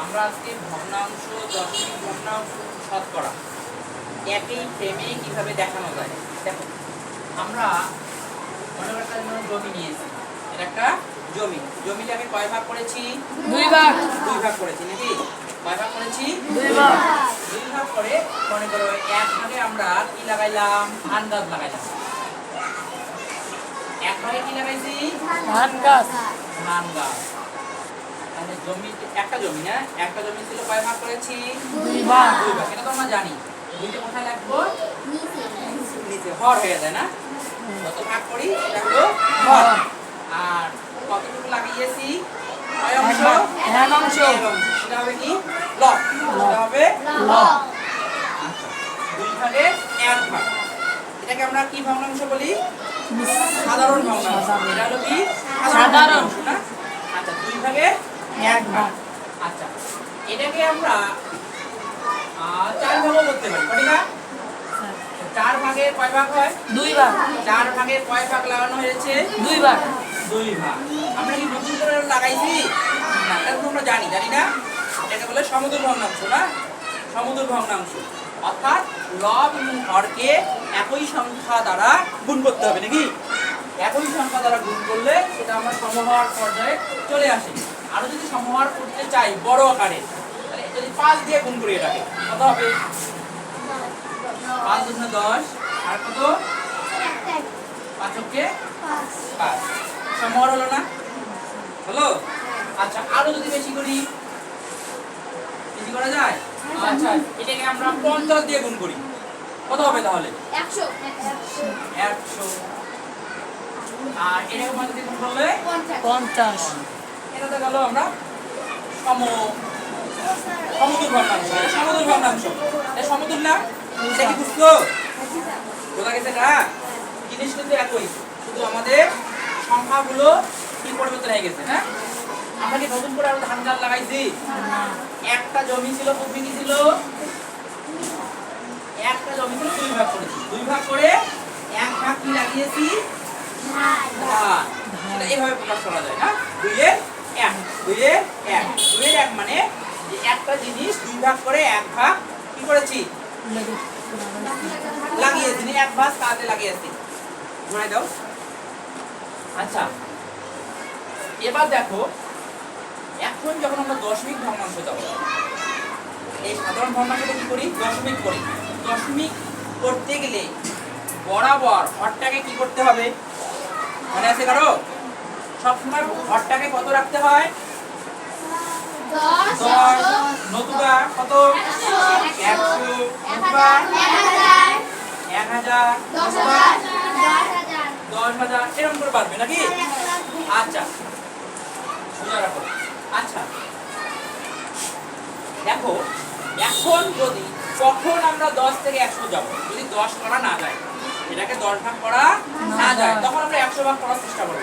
আমরা আজকে ভগ্নাংশ, দশমিক ভগ্নাংশ, শতকরা একই ফ্রেমে কিভাবে দেখানো যায়। দেখো, আমরা মনে করি একটা জমি নিয়েছি, এটা একটা জমি। জমিটাকে কয় ভাগ করেছি? দুই ভাগ। দুই ভাগ করেছি নাকি? কয় ভাগ করেছি? দুই ভাগ। দুই ভাগ করে মনে করো এক ভাগে আমরা কি লাগাইলাম? ধান গাছ লাগাইলাম। এক ভাগে কি লাগাইছি? ধান গাছ। ধান গাছ। তাহলে জমি, একটা জমি না, একটা জমি ছিল কয় ভাগ করেছি? দুই ভাগ। দুই ভাগ। এটা তো আমরা জানি। দুইটা কোথায় লাগবো? নিচে হর হয়ে যায় না? কত ভাগ করি এটা হলো হর। আর কতটুকু লাগিয়েছি? কয় অংশ? এক অংশ। এক অংশ। সেটা হবে কি? লব। সেটা হবে লব। আচ্ছা, দুই ভাগে এক ভাগ। এটাকে আমরা কি ভগ্নাংশ বলি? সাধারণ ভগ্নাংশ। এটা হলো কি? সাধারণ ভগ্নাংশ না? আচ্ছা, দুই ভাগে এক ভাগ। আচ্ছা, এটাকে আমরা চার ভাগও করতে পারি, পারি না? চার ভাগে কয় ভাগ হয়? দুই ভাগ। চার ভাগে কয় ভাগ লাগানো হয়েছে? দুই ভাগ। দুই ভাগ। আমরা কি নতুন করে লাগাইছি? না, এটা তো আমরা জানি, জানি না? এটাকে বলে সমতুল ভগ্নাংশ না? সমতুল ভগ্নাংশ। অর্থাৎ লব এবং হরকে একই সংখ্যা দ্বারা গুণ করতে হবে নাকি? একই সংখ্যা দ্বারা গুণ করলে সেটা আমরা সমহর পর্যায়ে চলে আসে। আরো যদি সমহর করতে চাই বড় আকারে, তাহলে যদি 5 দিয়ে গুণ করি এটাকে, কত হবে? 5 গুণ 10 আর কত? 5 কে 5। সমহর হলো না? হলো? আচ্ছা, আরো যদি বেশি করি, বেশি করা যায়? আচ্ছা, এটাকে আমরা 50 দিয়ে গুণ করি, কত হবে তাহলে? 100। 100। আর এটাকে 50 দিয়ে গুণ করলে 50। এটাতে গেল আমরা সমতুল ভগ্নাংশ। এটা সমতুল ভগ্নাংশ। এটা সমতুল না? এটা কি বুঝছো? বোঝা গেছে না? জিনিস কিন্তু একই, শুধু আমাদের সংখ্যাগুলো কি পরিবর্তন হয়ে গেছে না? আমরা কি নতুন করে আরো ধান গাছ লাগাইছি? একটা জমি ছিল, প্রথমে কি ছিল? একটা জমি ছিল, দুই ভাগ করেছি। দুই ভাগ করে এক ভাগ কি লাগিয়েছি? ধান। সেটা এইভাবে প্রকাশ করা যায় না? দুইয়ের এক, দুইয়ের এক, দুইয়ের এক মানে যে একটা জিনিস দুই ভাগ করে এক ভাগ কি করেছি? লাগিয়েছি। এক ভাগ কাজে লাগিয়েছি। ঘুরাই দাও। আচ্ছা, এবার দেখো, এখন যখন আমরা দশমিক ভগ্নাংশ যাব, এই সাধারণ ভগ্নাংশটা কি করি? দশমিক করি। দশমিক করতে গেলে বরাবর হরটাকে কি করতে হবে? মনে আছে কারো? সবসময় হরটাকে কত রাখতে হয়? 10 নতুবা কত? 100 নতুবা 1000 নতুবা 10000, এরকম করে বাড়বে নাকি? আচ্ছা, সোজা রাখো। আচ্ছা, দেখো, এখন যদি কখন আমরা 10 থেকে 100 যাব, যদি 10 করা না যায়, এটাকে 10 ভাগ করা না যায়, তখন আমরা 100 ভাগ করার চেষ্টা করব।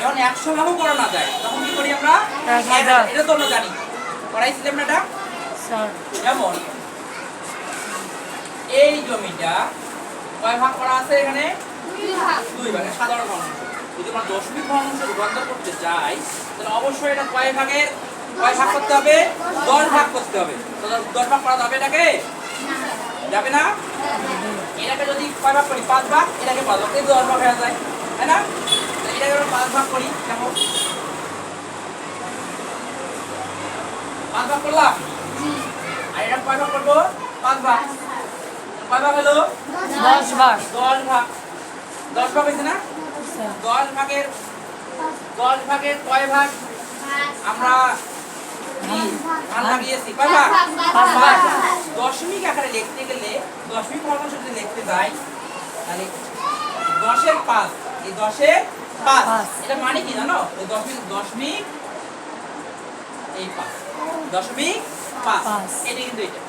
যখন 100 ভাগও করা না যায়, তখন কি করি আমরা? 1000। এটা তো আমরা জানি, করাইছিলাম না এটা? যেমন এই জমিটা কয় ভাগ করা আছে এখানে? দুই ভাগে, সাধারণ ভগ্নাংশ। যদি আমরা দশমিক ভগ্নাংশে রূপান্তর করতে চাই, তাহলে অবশ্যই এটা কয় ভাগ করতে হবে? 10 ভাগ করতে হবে। তো 10 ভাগ করা যাবে এটাকে? যাবে না? এটাকে যদি কয় ভাগ করি? 5 ভাগ, এটাকে 5 ভাগ, এই 10 ভাগ হয়ে যায়, তাই না? তো এটাকে আমরা 5 ভাগ করি, দেখো 5 ভাগ করলাম। আর এটা কয় ভাগ করবো? 5 ভাগ। কয় ভাগ হলো? 10 ভাগ। 10 ভাগ। 10 ভাগ হয়েছে না? 10 ভাগের কয় ভাগ আমরা ধান লাগিয়েছি? কয় ভাগ? 5 ভাগ। দশমিক আকারে লিখতে গেলে, দশমিক ভগ্নাংশ যদি লিখতে যাই, তাহলে 10 এর 5, এই 10 এর 5, এটা মানে কি জানো? এই দশমিক এই 5, দশমিক 5, এটা কিন্তু এটা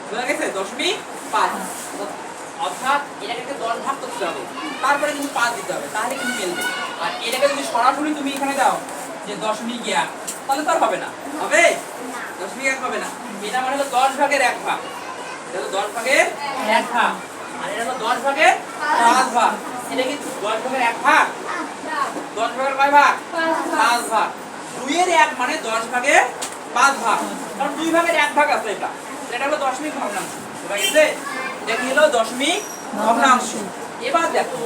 বোঝা গেছে? দশমিক 5, অর্থাৎ এটাকে 10 ভাগ করতে হবে, তারপরে কিন্তু 5 দিতে হবে, তাহলে কিন্তু মিলবে। আর এটাকে যদি সরাসরি তুমি এখানে দাও যে দশমিক 1, তাহলে তো আর হবে না। হবে? দশমিক 1 হবে না। এটা মানে হলো 10 ভাগের 1 ভাগ। এটা হলো 10 ভাগের 1 ভাগ। আর এটা হলো 10 ভাগের 5 ভাগ। এটা কি 10 ভাগের 1 ভাগ? 10 ভাগের কয় ভাগ? 5 ভাগ। 2 এর 1 মানে 10 ভাগের 5 ভাগ, কারণ 2 ভাগের 1 ভাগ আছে এটা। এটা হলো দশমিক ভগ্নাংশ। বুঝা গেছে? এটা কি হলো দশমিক ভগ্নাংশ। এবার দেখো